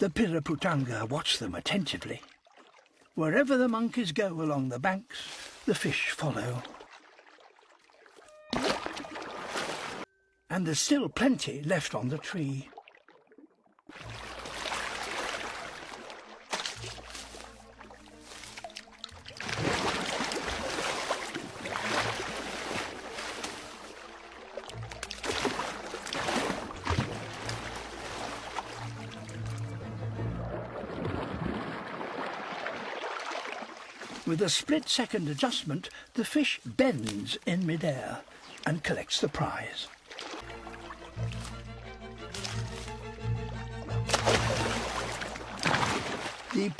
The Piraputanga watch them attentively. Wherever the monkeys go along the banks, the fish follow. And there's still plenty left on the tree. With a split-second adjustment, the fish bends in midair and collects the prize. The